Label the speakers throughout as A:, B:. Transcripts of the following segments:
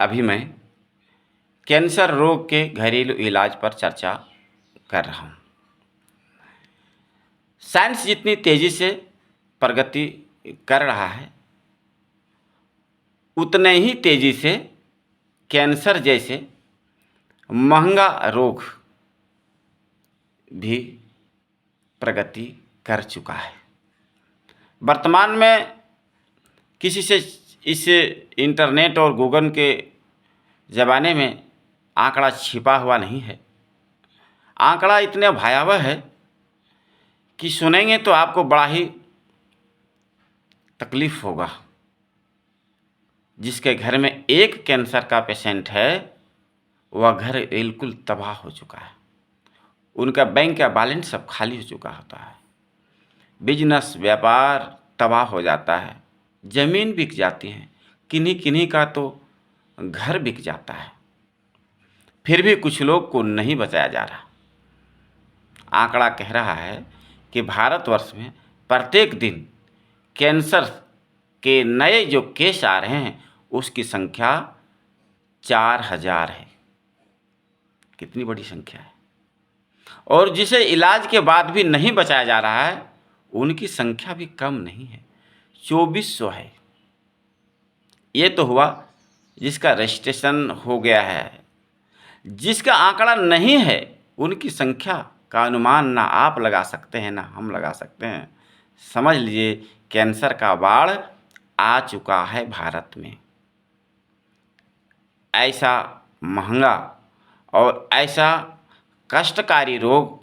A: अभी मैं कैंसर रोग के घरेलू इलाज पर चर्चा कर रहा हूँ। साइंस जितनी तेज़ी से प्रगति कर रहा है, उतने ही तेज़ी से कैंसर जैसे महंगा रोग भी प्रगति कर चुका है। वर्तमान में किसी से इस इंटरनेट और गूगल के ज़माने में आंकड़ा छिपा हुआ नहीं है। आंकड़ा इतना भयावह है कि सुनेंगे तो आपको बड़ा ही तकलीफ़ होगा। जिसके घर में एक कैंसर का पेशेंट है, वह घर बिल्कुल तबाह हो चुका है। उनका बैंक का बैलेंस सब खाली हो चुका होता है। बिजनेस व्यापार तबाह हो जाता है, ज़मीन बिक जाती है, किन्हीं किन्हीं का तो घर बिक जाता है। फिर भी कुछ लोग को नहीं बचाया जा रहा। आंकड़ा कह रहा है कि भारतवर्ष में प्रत्येक दिन कैंसर के नए जो केस आ रहे हैं, उसकी संख्या 4000 है। कितनी बड़ी संख्या है। और जिसे इलाज के बाद भी नहीं बचाया जा रहा है, उनकी संख्या भी कम नहीं है, 2400 है। ये तो हुआ जिसका रजिस्ट्रेशन हो गया है। जिसका आंकड़ा नहीं है, उनकी संख्या का अनुमान ना आप लगा सकते हैं ना हम लगा सकते हैं। समझ लीजिए कैंसर का बाढ़ आ चुका है भारत में। ऐसा महंगा और ऐसा कष्टकारी रोग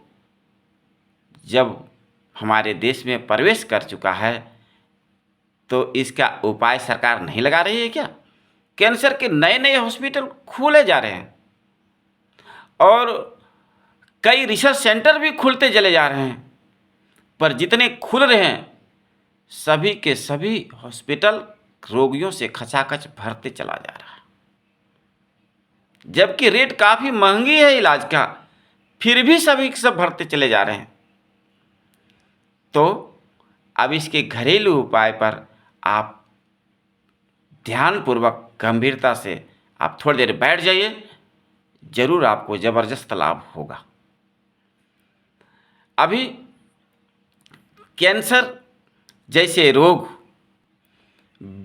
A: जब हमारे देश में प्रवेश कर चुका है, तो इसका उपाय सरकार नहीं लगा रही है क्या? कैंसर के नए नए हॉस्पिटल खोले जा रहे हैं और कई रिसर्च सेंटर भी खुलते चले जा रहे हैं, पर जितने खुल रहे हैं सभी के सभी हॉस्पिटल रोगियों से खचाखच भरते चला जा रहा है। जबकि रेट काफ़ी महंगी है इलाज का, फिर भी सभी सब भरते चले जा रहे हैं। तो अब इसके घरेलू उपाय पर आप ध्यानपूर्वक गंभीरता से आप थोड़ी देर बैठ जाइए, जरूर आपको ज़बरदस्त लाभ होगा। अभी कैंसर जैसे रोग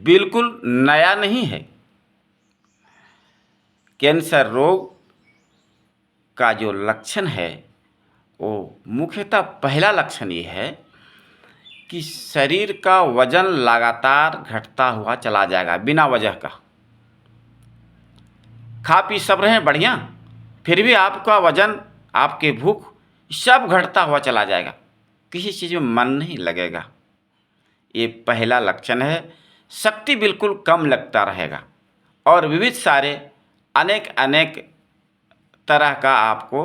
A: बिल्कुल नया नहीं है। कैंसर रोग का जो लक्षण है, वो मुख्यतः पहला लक्षण ये है कि शरीर का वजन लगातार घटता हुआ चला जाएगा बिना वजह का। खा पी सब रहे हैं बढ़िया, फिर भी आपका वजन, आपकी भूख सब घटता हुआ चला जाएगा, किसी चीज़ में मन नहीं लगेगा। ये पहला लक्षण है। शक्ति बिल्कुल कम लगता रहेगा और विविध सारे अनेक तरह का आपको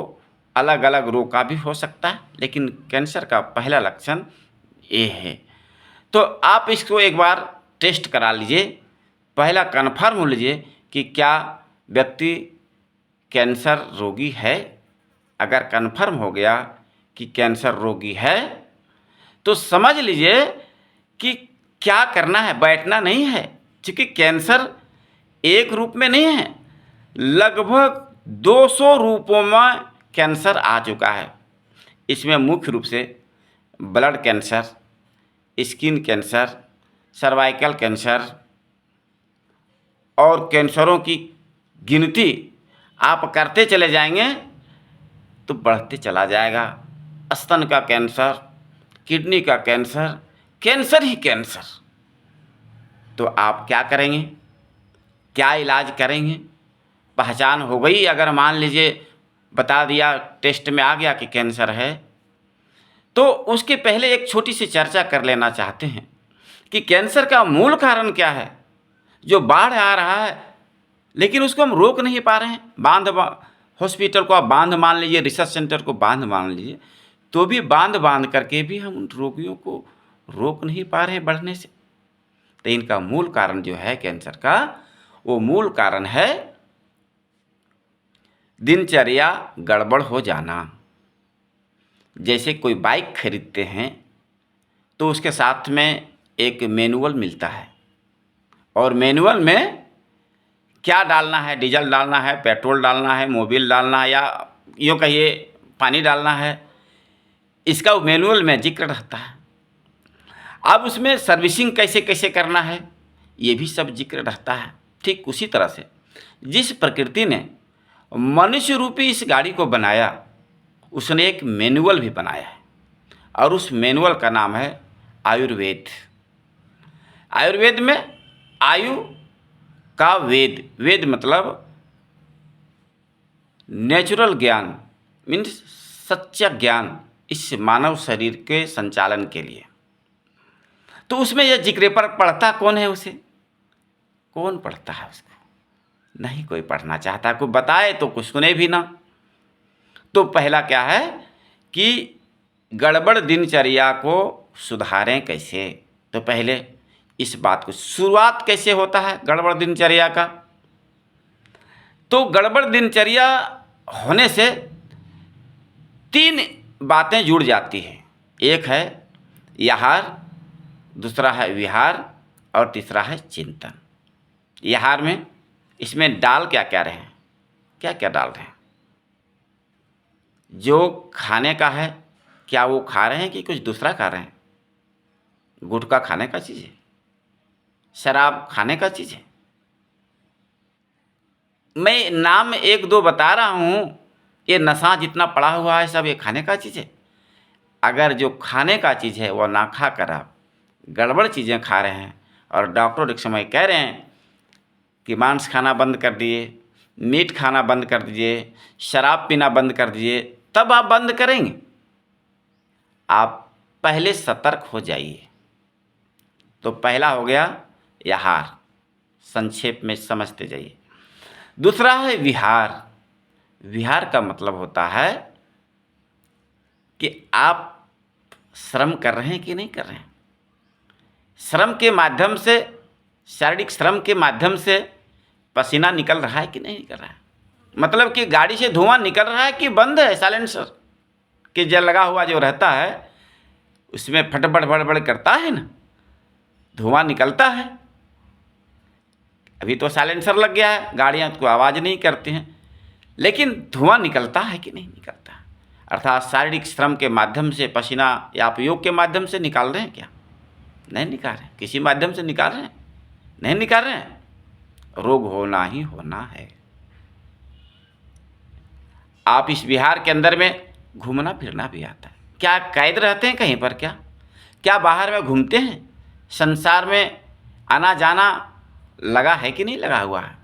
A: अलग अलग रोग का भी हो सकता है, लेकिन कैंसर का पहला लक्षण ये है। तो आप इसको एक बार टेस्ट करा लीजिए, पहला कन्फर्म हो लीजिए कि क्या व्यक्ति कैंसर रोगी है। अगर कन्फर्म हो गया कि कैंसर रोगी है, तो समझ लीजिए कि क्या करना है, बैठना नहीं है। क्योंकि कैंसर एक रूप में नहीं है, लगभग 200 रूपों में कैंसर आ चुका है। इसमें मुख्य रूप से blood cancer, skin cancer, cervical cancer और कैंसरों की गिनती आप करते चले जाएंगे तो बढ़ते चला जाएगा। स्तन का कैंसर, किडनी का कैंसर, कैंसर ही कैंसर। तो आप क्या करेंगे, क्या इलाज करेंगे? पहचान हो गई, अगर मान लीजिए बता दिया, टेस्ट में आ गया कि कैंसर है, तो उसके पहले एक छोटी सी चर्चा कर लेना चाहते हैं कि कैंसर का मूल कारण क्या है। जो बाढ़ आ रहा है लेकिन उसको हम रोक नहीं पा रहे हैं। हॉस्पिटल को आप बांध मान लीजिए, रिसर्च सेंटर को बांध मान लीजिए, तो भी बांध करके भी हम उन रोगियों को रोक नहीं पा रहे हैं बढ़ने से। तो इनका मूल कारण जो है कैंसर का, वो मूल कारण है दिनचर्या गड़बड़ हो जाना। जैसे कोई बाइक खरीदते हैं तो उसके साथ में एक मैनुअल मिलता है, और मैनुअल में क्या डालना है, डीजल डालना है, पेट्रोल डालना है, मोबिल डालना है, या यूँ कहिए पानी डालना है, इसका मैनुअल में जिक्र रहता है। अब उसमें सर्विसिंग कैसे कैसे करना है, ये भी सब जिक्र रहता है। ठीक उसी तरह से जिस प्रकृति ने मनुष्य रूपी इस गाड़ी को बनाया, उसने एक मैनुअल भी बनाया है, और उस मैनुअल का नाम है आयुर्वेद। आयुर्वेद में आयु का वेद, वेद मतलब नेचुरल ज्ञान, मीन्स सच्चा ज्ञान इस मानव शरीर के संचालन के लिए। तो उसमें यह जिक्र पर पढ़ता कौन है उसे? कौन पढ़ता है उसको? नहीं कोई पढ़ना चाहता, कोई बताए तो कुछ सुने भी ना। तो पहला क्या है कि गड़बड़ दिनचर्या को सुधारें कैसे। तो पहले इस बात को, शुरुआत कैसे होता है गड़बड़ दिनचर्या का? तो गड़बड़ दिनचर्या होने से 3 बातें जुड़ जाती हैं। एक है आहार, दूसरा है विहार, और तीसरा है चिंतन। आहार में इसमें डाल क्या क्या रहे हैं, क्या क्या डाल रहे हैं? जो खाने का है, क्या वो खा रहे हैं कि कुछ दूसरा खा रहे हैं? गुटखा खाने का चीज़ है, शराब खाने का चीज़ है। मैं नाम 1-2 बता रहा हूँ, ये नशा जितना पड़ा हुआ है सब ये खाने का चीज़ है। अगर जो खाने का चीज़ है वो ना खा कर आप गड़बड़ चीज़ें खा रहे हैं, और डॉक्टर एक समय कह रहे हैं कि मांस खाना बंद कर दिए, मीट खाना बंद कर दीजिए, शराब पीना बंद कर दीजिए, तब आप बंद करेंगे। आप पहले सतर्क हो जाइए। तो पहला हो गया आहार, संक्षेप में समझते जाइए। दूसरा है विहार। विहार का मतलब होता है कि आप श्रम कर रहे हैं कि नहीं कर रहे हैं। श्रम के माध्यम से, शारीरिक श्रम के माध्यम से पसीना निकल रहा है कि नहीं निकल रहा है। मतलब कि गाड़ी से धुआं निकल रहा है कि बंद है, साइलेंसर कि जो लगा हुआ जो रहता है उसमें फटफट बड़बड़ करता है ना, धुआं निकलता है। अभी तो साइलेंसर लग गया है, गाड़ियाँ तो आवाज़ नहीं करती हैं, लेकिन धुआं निकलता है कि नहीं निकलता। अर्थात शारीरिक श्रम के माध्यम से पसीना, या आप योग के माध्यम से निकाल रहे हैं क्या? नहीं निकाल रहे हैं। किसी माध्यम से निकाल रहे हैं? नहीं निकाल रहे हैं। रोग होना ही होना है। आप इस विहार के अंदर में घूमना फिरना भी आता है। क्या कैद रहते हैं कहीं पर? क्या बाहर में घूमते हैं? संसार में आना जाना लगा है कि नहीं लगा हुआ है?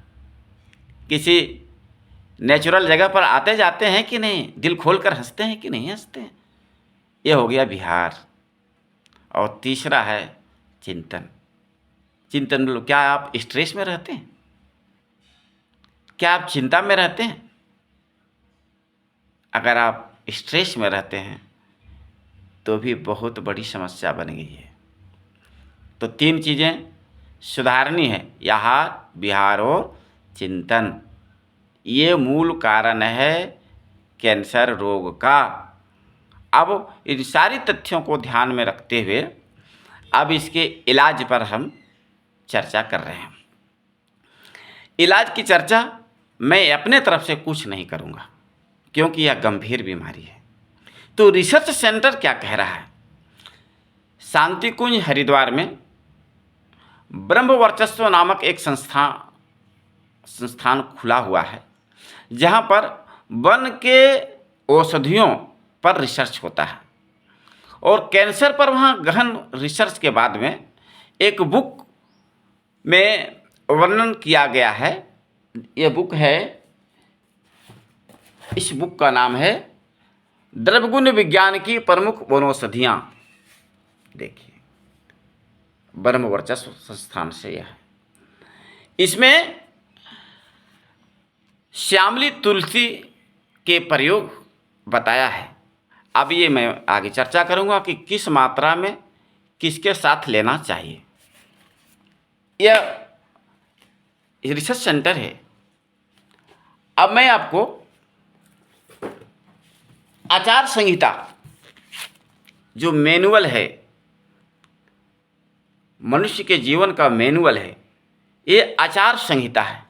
A: किसी नेचुरल जगह पर आते जाते हैं कि नहीं? दिल खोल कर हंसते हैं कि नहीं हंसते हैं? ये हो गया विहार। और तीसरा है चिंतन। चिंतन मतलब क्या आप स्ट्रेस में रहते हैं? क्या आप चिंता में रहते हैं? अगर आप स्ट्रेस में रहते हैं तो भी बहुत बड़ी समस्या बन गई है। तो 3 चीज़ें सुधारनी है, आहार, विहार और चिंतन। ये मूल कारण है कैंसर रोग का। अब इन सारी तथ्यों को ध्यान में रखते हुए अब इसके इलाज पर हम चर्चा कर रहे हैं। इलाज की चर्चा मैं अपने तरफ से कुछ नहीं करूँगा, क्योंकि यह गंभीर बीमारी है। तो रिसर्च सेंटर क्या कह रहा है? शांति कुंज हरिद्वार में ब्रह्म वर्चस्व नामक एक संस्थान खुला हुआ है, जहाँ पर वन के औषधियों पर रिसर्च होता है। और कैंसर पर वहाँ गहन रिसर्च के बाद में एक बुक में वर्णन किया गया है। यह बुक है, इस बुक का नाम है द्रव्यगुण विज्ञान की प्रमुख वनौषधियाँ। देखिए, ब्रह्म वर्चस्व संस्थान से यह है। इसमें श्यामली तुलसी के प्रयोग बताया है। अब ये मैं आगे चर्चा करूँगा कि किस मात्रा में किसके साथ लेना चाहिए। यह रिसर्च सेंटर है। अब मैं आपको आचार संहिता, जो मैनुअल है, मनुष्य के जीवन का मैनुअल है, ये आचार संहिता है।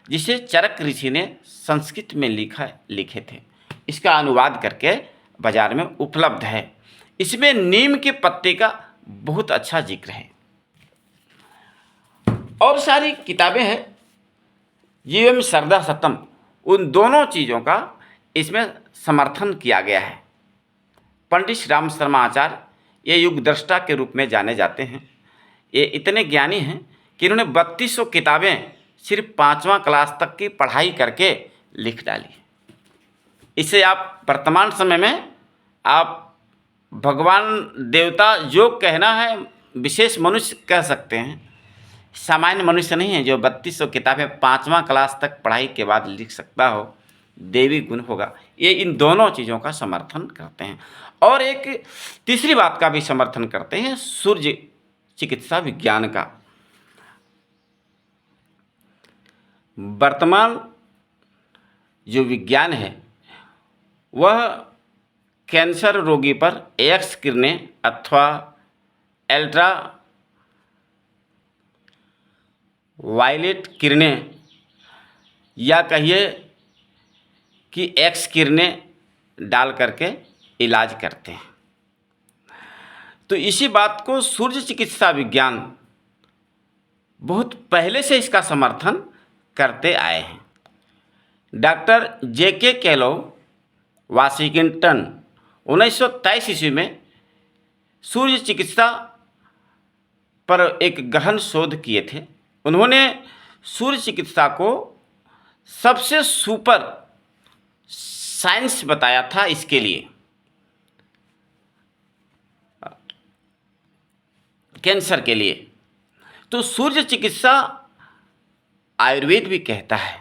A: जिसे चरक ऋषि ने संस्कृत में लिखे थे। इसका अनुवाद करके बाजार में उपलब्ध है। इसमें नीम के पत्ते का बहुत अच्छा जिक्र है। और सारी किताबें हैं, जीवम सरदा सतम, उन दोनों चीज़ों का इसमें समर्थन किया गया है। पंडित श्री राम शर्मा आचार्य ये युग दृष्टा के रूप में जाने जाते हैं। ये इतने ज्ञानी हैं कि इन्होंने 3200 किताबें सिर्फ 5वां क्लास तक की पढ़ाई करके लिख डाली। इसे आप वर्तमान समय में आप भगवान देवता जो कहना है विशेष मनुष्य कह सकते हैं। सामान्य मनुष्य नहीं है जो 3200 किताबें 5वां क्लास तक पढ़ाई के बाद लिख सकता हो, देवी गुण होगा। ये इन दोनों चीज़ों का समर्थन करते हैं। और एक तीसरी बात का भी समर्थन करते हैं, सूर्य चिकित्सा विज्ञान का। वर्तमान जो विज्ञान है वह कैंसर रोगी पर एक्स किरणें अथवा अल्ट्रा वायलेट किरणें या कहिए कि एक्स किरणें डाल करके इलाज करते हैं। तो इसी बात को सूर्य चिकित्सा विज्ञान बहुत पहले से इसका समर्थन करते आए हैं। Doctor J.K. कैलो वाशिंगटन 1923 ईस्वी में सूर्य चिकित्सा पर एक गहन शोध किए थे। उन्होंने सूर्य चिकित्सा को सबसे सुपर साइंस बताया था इसके लिए, कैंसर के लिए। तो सूर्य चिकित्सा आयुर्वेद भी कहता है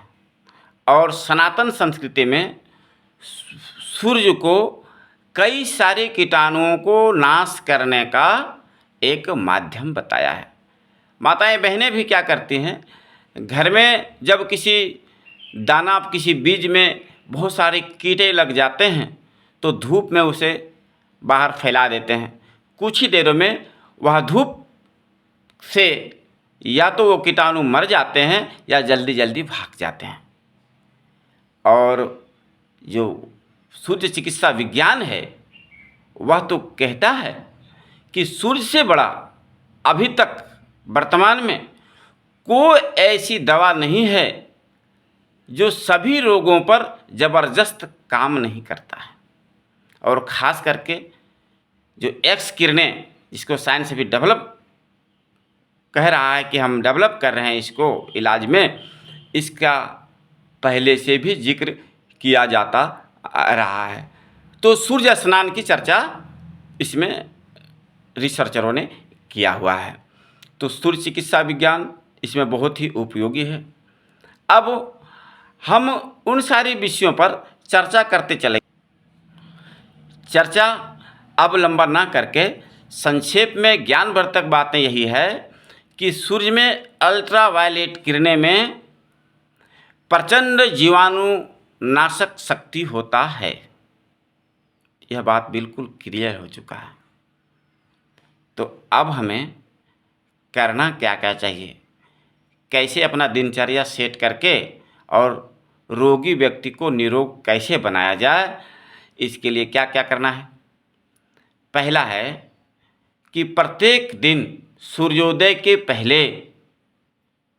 A: और सनातन संस्कृति में सूर्य को कई सारे कीटाणुओं को नाश करने का एक माध्यम बताया है। माताएं बहनें भी क्या करती हैं, घर में जब किसी दाना किसी बीज में बहुत सारे कीड़े लग जाते हैं तो धूप में उसे बाहर फैला देते हैं। कुछ ही देरों में वह धूप से या तो वो कीटाणु मर जाते हैं या जल्दी जल्दी भाग जाते हैं। और जो सूर्य चिकित्सा विज्ञान है वह तो कहता है कि सूर्य से बड़ा अभी तक वर्तमान में कोई ऐसी दवा नहीं है जो सभी रोगों पर ज़बरदस्त काम नहीं करता है। और ख़ास करके जो एक्स किरणें, जिसको साइंस भी डेवलप कह रहा है कि हम डेवलप कर रहे हैं इसको इलाज में, इसका पहले से भी जिक्र किया जाता रहा है। तो सूर्य स्नान की चर्चा इसमें रिसर्चरों ने किया हुआ है। तो सूर्य चिकित्सा विज्ञान इसमें बहुत ही उपयोगी है। अब हम उन सारी विषयों पर चर्चा करते चले। चर्चा अब लंबा ना करके संक्षेप में ज्ञानवर्धक बातें यही है कि सूर्य में अल्ट्रावायलेट किरणें में प्रचंड जीवाणु नाशक शक्ति होता है। यह बात बिल्कुल क्लियर हो चुका है। तो अब हमें करना क्या क्या चाहिए, कैसे अपना दिनचर्या सेट करके और रोगी व्यक्ति को निरोग कैसे बनाया जाए, इसके लिए क्या क्या करना है। पहला है कि प्रत्येक दिन सूर्योदय के पहले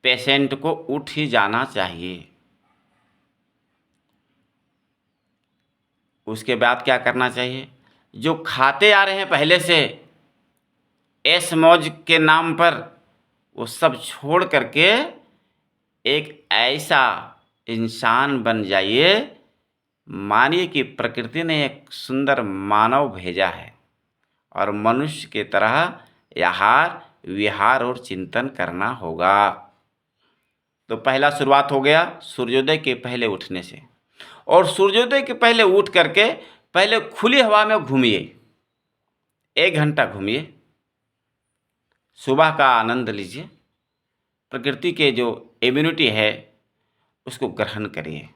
A: पेशेंट को उठ ही जाना चाहिए। उसके बाद क्या करना चाहिए, जो खाते आ रहे हैं पहले से ऐश मौज के नाम पर, वो सब छोड़ करके एक ऐसा इंसान बन जाइए, मानिए कि प्रकृति ने एक सुंदर मानव भेजा है और मनुष्य के तरह आहार विहार और चिंतन करना होगा। तो पहला शुरुआत हो गया सूर्योदय के पहले उठने से। और सूर्योदय के पहले उठ करके पहले खुली हवा में घूमिए, 1 घंटा घूमिए, सुबह का आनंद लीजिए, प्रकृति के जो इम्यूनिटी है उसको ग्रहण करिए,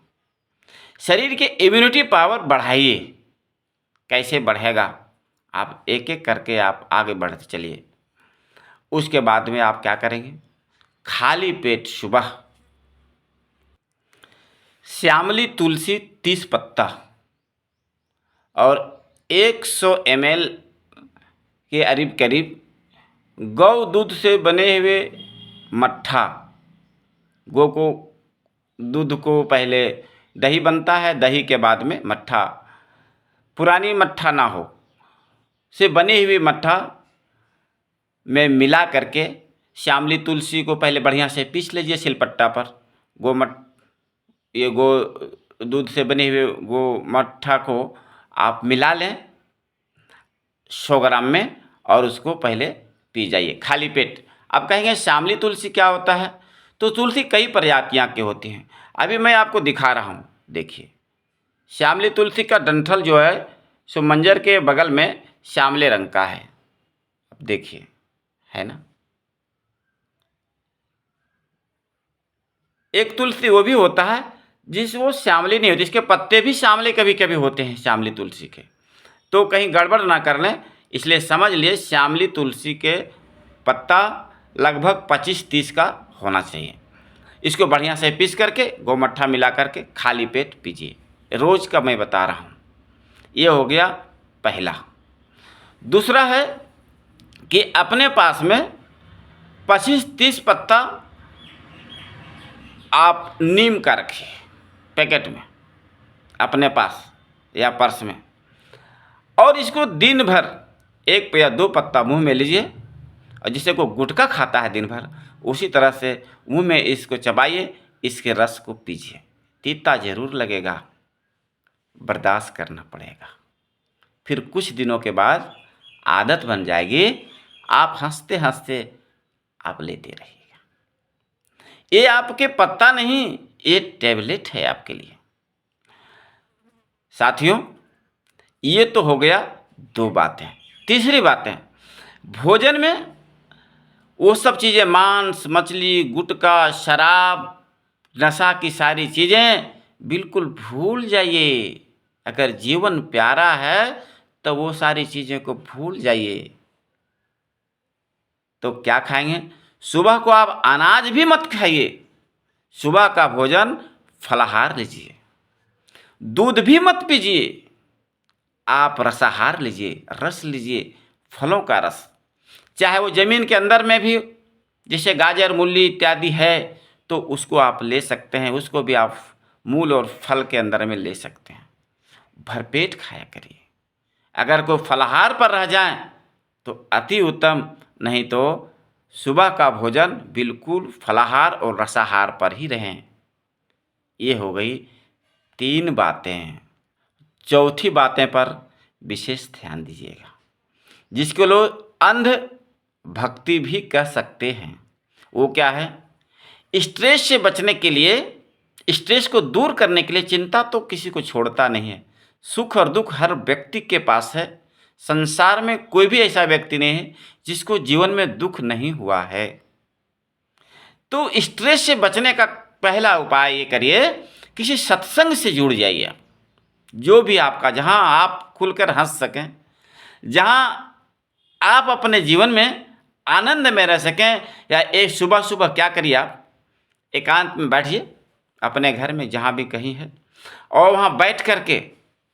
A: शरीर के इम्यूनिटी पावर बढ़ाइए। कैसे बढ़ेगा, आप एक एक करके आप आगे बढ़ते चलिए। उसके बाद में आप क्या करेंगे, खाली पेट सुबह श्यामली तुलसी 30 पत्ता और 100 ml के करीब करीब गौ दूध से बने हुए मट्ठा। गौ को दूध को पहले दही बनता है, दही के बाद में मट्ठा, पुरानी मट्ठा ना हो, से बनी हुई मट्ठा में मिला करके श्यामली तुलसी को पहले बढ़िया से पीस लीजिए सिलपट्टा पर। ये गो दूध से बने हुए गो मट्ठा को आप मिला लें 100 ग्राम में और उसको पहले पी जाइए खाली पेट। अब कहेंगे श्यामली तुलसी क्या होता है, तो तुलसी कई प्रजातियाँ की होती हैं। अभी मैं आपको दिखा रहा हूँ, देखिए श्यामली तुलसी का डंठल जो है सो मंजर के बगल में श्यामले रंग का है। अब देखिए, है ना। एक तुलसी वो भी होता है जिस वो श्यामली नहीं होती, इसके पत्ते भी श्यामले कभी कभी होते हैं श्यामली तुलसी के। तो कहीं गड़बड़ ना कर लें, इसलिए समझ लिए श्यामली तुलसी के पत्ता लगभग 25-30 का होना चाहिए। इसको बढ़िया से पीस करके गोमट्ठा मिला करके खाली पेट पीजिए। रोज़ का मैं बता रहा हूँ। ये हो गया पहला। दूसरा है कि अपने पास में 25-30 पत्ता आप नीम का रखिए पैकेट में अपने पास या पर्स में, और इसको दिन भर 1 या 2 पत्ता मुंह में लीजिए, और जिसे को गुटखा खाता है दिन भर उसी तरह से मुंह में इसको चबाइए, इसके रस को पीजिए। तीता जरूर लगेगा, बर्दाश्त करना पड़ेगा। फिर कुछ दिनों के बाद आदत बन जाएगी, आप हंसते हंसते आप लेते रहिएगा। ये आपके पत्ता नहीं, ये टैबलेट है आपके लिए। साथियों, ये तो हो गया 2 बातें। तीसरी बातें, भोजन में वो सब चीज़ें, मांस मछली गुटखा शराब नशा की सारी चीज़ें बिल्कुल भूल जाइए। अगर जीवन प्यारा है तो वो सारी चीज़ें को भूल जाइए। तो क्या खाएंगे? सुबह को आप अनाज भी मत खाइए, सुबह का भोजन फलाहार लीजिए। दूध भी मत पीजिए, आप रसाहार लीजिए, रस लीजिए, फलों का रस। चाहे वो ज़मीन के अंदर में भी जैसे गाजर मूली इत्यादि है तो उसको आप ले सकते हैं, उसको भी आप मूल और फल के अंदर में ले सकते हैं। भरपेट खाया करिए। अगर कोई फलाहार पर रह जाए तो अति उत्तम, नहीं तो सुबह का भोजन बिल्कुल फलाहार और रसाहार पर ही रहें। ये हो गई 3 बातें। चौथी बातें पर विशेष ध्यान दीजिएगा, जिसको लोग अंध भक्ति भी कह सकते हैं। वो क्या है? स्ट्रेस से बचने के लिए, स्ट्रेस को दूर करने के लिए, चिंता तो किसी को छोड़ता नहीं है। सुख और दुख हर व्यक्ति के पास है। संसार में कोई भी ऐसा व्यक्ति नहीं है जिसको जीवन में दुख नहीं हुआ है। तो स्ट्रेस से बचने का पहला उपाय ये करिए, किसी सत्संग से जुड़ जाइए, जो भी आपका, जहाँ आप खुलकर हंस सकें, जहाँ आप अपने जीवन में आनंद में रह सकें। या एक सुबह सुबह क्या करिए, आप एकांत में बैठिए अपने घर में जहाँ भी कहीं है, और वहाँ बैठ कर के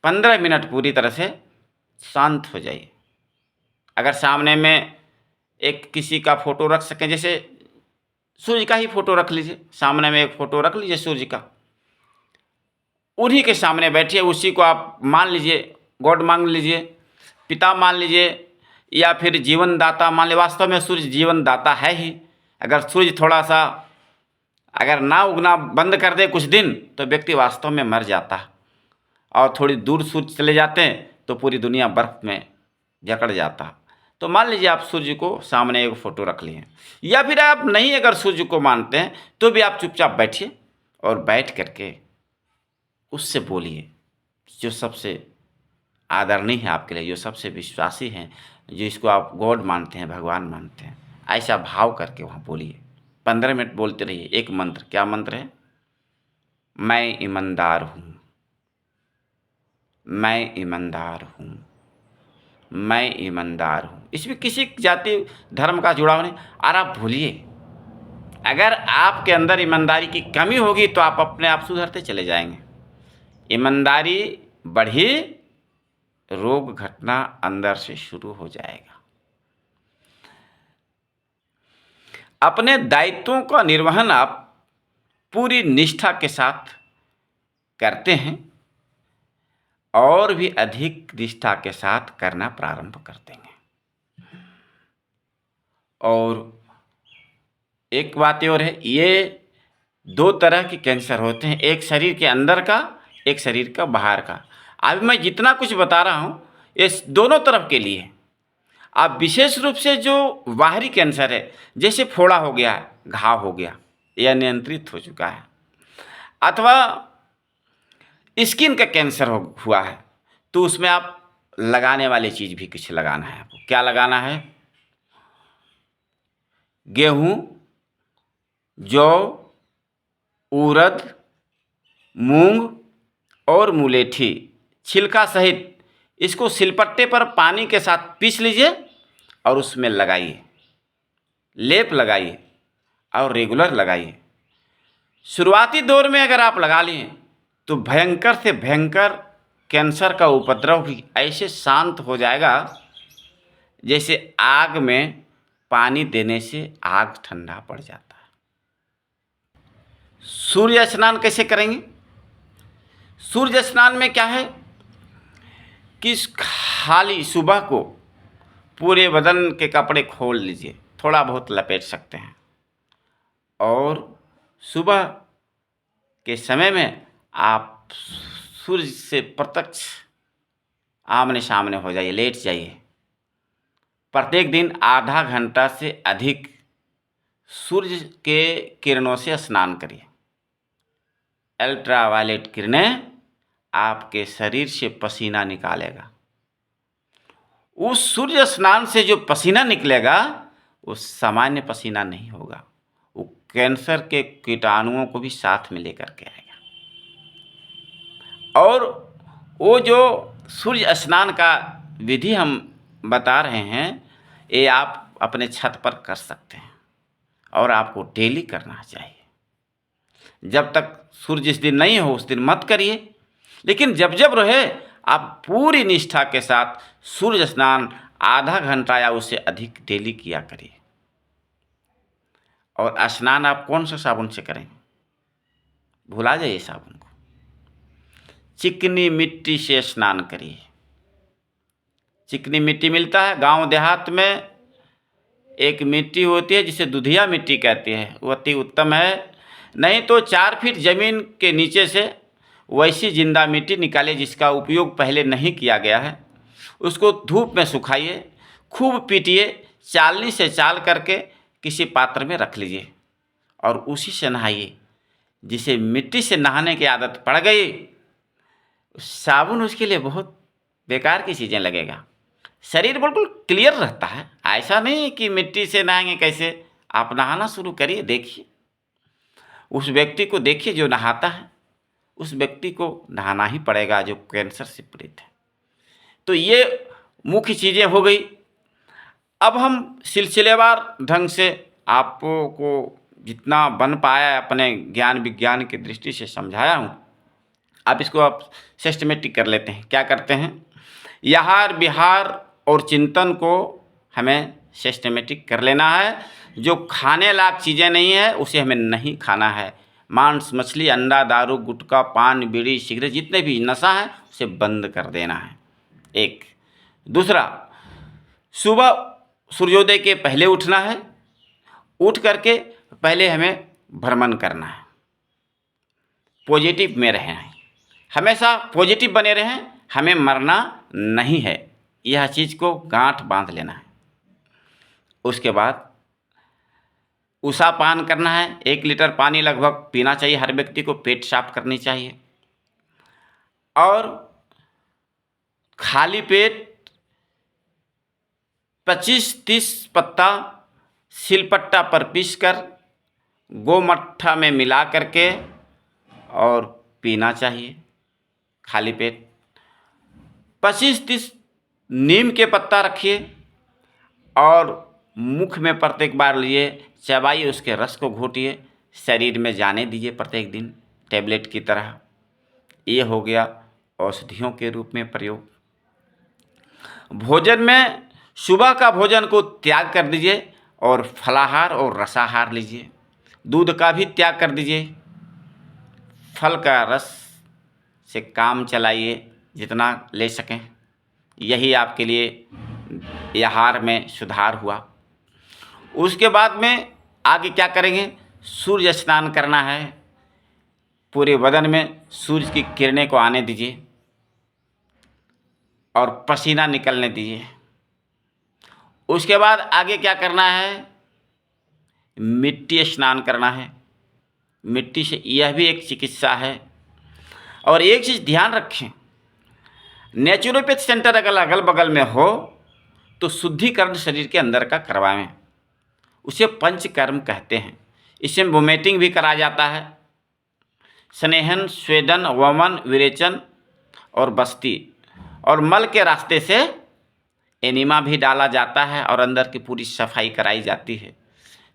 A: 15 मिनट पूरी तरह से शांत हो जाइए। अगर सामने में एक किसी का फोटो रख सकें, जैसे सूर्य का ही फोटो रख लीजिए, सामने में एक फोटो रख लीजिए सूर्य का, उन्हीं के सामने बैठिए, उसी को आप मान लीजिए, गॉड मान लीजिए, पिता मान लीजिए, या फिर जीवन दाता मान लीजिए। वास्तव में सूर्य जीवन दाता है ही। अगर सूर्य थोड़ा सा अगर ना उगना बंद कर दे कुछ दिन तो व्यक्ति वास्तव में मर जाता है, और थोड़ी दूर सूर्य चले जाते हैं तो पूरी दुनिया बर्फ में जकड़ जाता। तो मान लीजिए आप सूर्य को सामने एक फ़ोटो रख लिए, या फिर आप नहीं अगर सूर्य को मानते हैं तो भी आप चुपचाप बैठिए, और बैठ करके उससे बोलिए जो सबसे आदरणीय है आपके लिए, जो सबसे विश्वासी हैं, जो इसको आप गॉड मानते हैं, भगवान मानते हैं। ऐसा भाव करके वहाँ बोलिए। 15 मिनट बोलते रहिए एक मंत्र। क्या मंत्र है? मैं ईमानदार हूँ, मैं ईमानदार हूँ, मैं ईमानदार हूँ। इसमें किसी जाति धर्म का जुड़ाव नहीं, और आप भूलिए, अगर आपके अंदर ईमानदारी की कमी होगी तो आप अपने आप सुधरते चले जाएंगे। ईमानदारी बढ़ी, रोग घटना अंदर से शुरू हो जाएगा। अपने दायित्वों का निर्वहन आप पूरी निष्ठा के साथ करते हैं और भी अधिक निष्ठा के साथ करना प्रारंभ कर देंगे। और एक बात और है, ये दो तरह के कैंसर होते हैं, एक शरीर के अंदर का, एक शरीर का बाहर का। अभी मैं जितना कुछ बता रहा हूँ ये दोनों तरफ के लिए। अब विशेष रूप से जो बाहरी कैंसर है, जैसे फोड़ा हो गया है, घाव हो गया या नियंत्रित हो चुका है, अथवा स्किन का कैंसर हुआ है, तो उसमें आप लगाने वाली चीज़ भी कुछ लगाना है। आपको क्या लगाना है? गेहूँ, जौ, उड़द, मूंग और मुलेठी छिलका सहित इसको सिलपट्टे पर पानी के साथ पीस लीजिए और उसमें लगाइए, लेप लगाइए और रेगुलर लगाइए। शुरुआती दौर में अगर आप लगा लें तो भयंकर से भयंकर कैंसर का उपद्रव भी ऐसे शांत हो जाएगा जैसे आग में पानी देने से आग ठंडा पड़ जाता है। सूर्य स्नान कैसे करेंगे? सूर्य स्नान में क्या है कि खाली सुबह को पूरे बदन के कपड़े खोल लीजिए, थोड़ा बहुत लपेट सकते हैं, और सुबह के समय में आप सूर्य से प्रत्यक्ष आमने सामने हो जाइए, लेट जाइए। प्रत्येक दिन आधा घंटा से अधिक सूर्य के किरणों से स्नान करिए। अल्ट्रावायलेट किरणें आपके शरीर से पसीना निकालेगा। उस सूर्य स्नान से जो पसीना निकलेगा वो सामान्य पसीना नहीं होगा, वो कैंसर के कीटाणुओं को भी साथ में लेकर के आएगा। और वो जो सूर्य स्नान का विधि हम बता रहे हैं, ये आप अपने छत पर कर सकते हैं और आपको डेली करना चाहिए। जब तक सूर्य जिस दिन नहीं हो उस दिन मत करिए, लेकिन जब जब रहे आप पूरी निष्ठा के साथ सूर्य स्नान आधा घंटा या उससे अधिक डेली किया करिए। और स्नान आप कौन सा साबुन से करें? भुला जाइए साबुन को, चिकनी मिट्टी से स्नान करिए। चिकनी मिट्टी मिलता है गांव देहात में, एक मिट्टी होती है जिसे दुधिया मिट्टी कहते हैं, वो अति उत्तम है। नहीं तो 4 फीट ज़मीन के नीचे से वैसी जिंदा मिट्टी निकालिए जिसका उपयोग पहले नहीं किया गया है, उसको धूप में सुखाइए, खूब पीटिए, चालनी से चाल करके किसी पात्र में रख लीजिए और उसी से नहाइए। जिसे मिट्टी से नहाने की आदत पड़ गई, साबुन उसके लिए बहुत बेकार की चीज़ें लगेगा। शरीर बिल्कुल क्लियर रहता है। ऐसा नहीं कि मिट्टी से नहाएंगे कैसे, आप नहाना शुरू करिए, देखिए उस व्यक्ति को, देखिए जो नहाता है उस व्यक्ति को नहाना ही पड़ेगा जो कैंसर से पीड़ित है। तो ये मुख्य चीज़ें हो गई। अब हम सिलसिलेवार ढंग से आपको जितना बन पाया अपने ज्ञान विज्ञान की दृष्टि से समझाया हूँ। अब इसको आप सिस्टमेटिक कर लेते हैं। क्या करते हैं? आहार विहार और चिंतन को हमें सिस्टमेटिक कर लेना है। जो खाने लायक चीज़ें नहीं है उसे हमें नहीं खाना है। मांस, मछली, अंडा, दारू, गुटखा, पान, बीड़ी, सिगरेट, जितने भी नशा है उसे बंद कर देना है। एक दूसरा, सुबह सूर्योदय के पहले उठना है। उठ करके पहले हमें भ्रमण करना है, पॉजिटिव में रहना है, हमेशा पॉजिटिव बने रहें, हमें मरना नहीं है, यह चीज़ को गांठ बांध लेना है। उसके बाद उषा पान करना है। 1 लीटर पानी लगभग पीना चाहिए हर व्यक्ति को, पेट साफ करनी चाहिए। और खाली पेट 25-30 पत्ता सिलपट्टा पर पीसकर गोमट्ठा में मिला करके और पीना चाहिए खाली पेट। 25-30 नीम के पत्ता रखिए और मुख में प्रत्येक बार लिए, चबाइए, उसके रस को घोटिए, शरीर में जाने दीजिए प्रत्येक दिन टैबलेट की तरह। ये हो गया औषधियों के रूप में प्रयोग। भोजन में सुबह का भोजन को त्याग कर दीजिए और फलाहार और रसाहार लीजिए। दूध का भी त्याग कर दीजिए। फल का रस से काम चलाइए जितना ले सकें। यही आपके लिए आहार में सुधार हुआ। उसके बाद में आगे क्या करेंगे? सूर्य स्नान करना है। पूरे बदन में सूर्य की किरणें को आने दीजिए और पसीना निकलने दीजिए। उसके बाद आगे क्या करना है? मिट्टी स्नान करना है। मिट्टी से, यह भी एक चिकित्सा है। और एक चीज़ ध्यान रखें, नेचुरोपैथ सेंटर अगर अगल बगल में हो तो शुद्धिकरण शरीर के अंदर का करवाएं। उसे पंचकर्म कहते हैं। इसमें वोमिटिंग भी कराया जाता है। स्नेहन, स्वेदन, वमन, विरेचन और बस्ती और मल के रास्ते से एनिमा भी डाला जाता है और अंदर की पूरी सफाई कराई जाती है।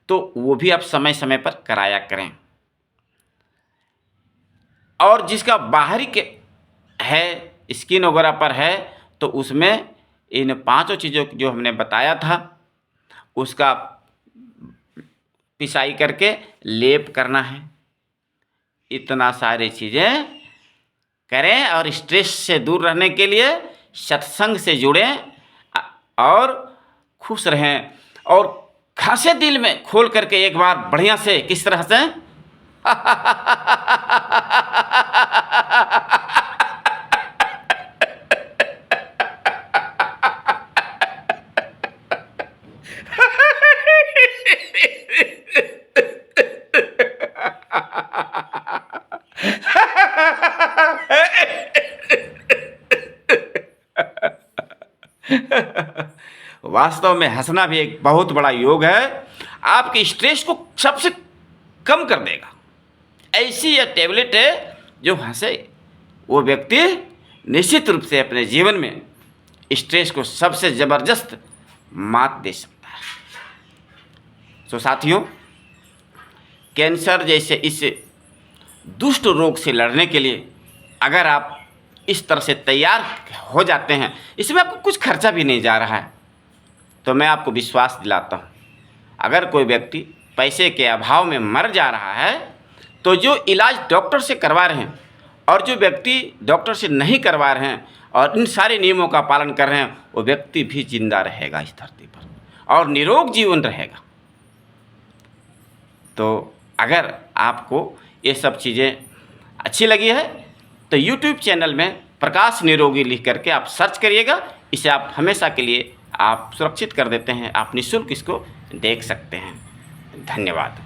A: तो वो भी आप समय समय पर कराया करें। और जिसका बाहरी के है, स्किन वगैरह पर है, तो उसमें इन 5 चीज़ों जो हमने बताया था उसका पिसाई करके लेप करना है। इतना सारी चीज़ें करें और स्ट्रेस से दूर रहने के लिए सत्संग से जुड़ें और खुश रहें। और खासे दिल में खोल करके एक बार बढ़िया से, किस तरह से वास्तव में हंसना भी एक बहुत बड़ा योग है। आपके स्ट्रेस को सबसे कम कर देगा। ऐसी यह टैबलेट है जो हंसे वो व्यक्ति निश्चित रूप से अपने जीवन में स्ट्रेस को सबसे ज़बरदस्त मात दे सकता है। तो साथियों, कैंसर जैसे इस दुष्ट रोग से लड़ने के लिए अगर आप इस तरह से तैयार हो जाते हैं, इसमें आपको कुछ खर्चा भी नहीं जा रहा है, तो मैं आपको विश्वास दिलाता हूँ, अगर कोई व्यक्ति पैसे के अभाव में मर जा रहा है तो जो इलाज डॉक्टर से करवा रहे हैं और जो व्यक्ति डॉक्टर से नहीं करवा रहे हैं और इन सारे नियमों का पालन कर रहे हैं, वो व्यक्ति भी जिंदा रहेगा इस धरती पर और निरोग जीवन रहेगा। तो अगर आपको ये सब चीज़ें अच्छी लगी है तो YouTube चैनल में प्रकाश निरोगी लिख करके आप सर्च करिएगा। इसे आप हमेशा के लिए आप सुरक्षित कर देते हैं। आप निःशुल्क इसको देख सकते हैं। धन्यवाद।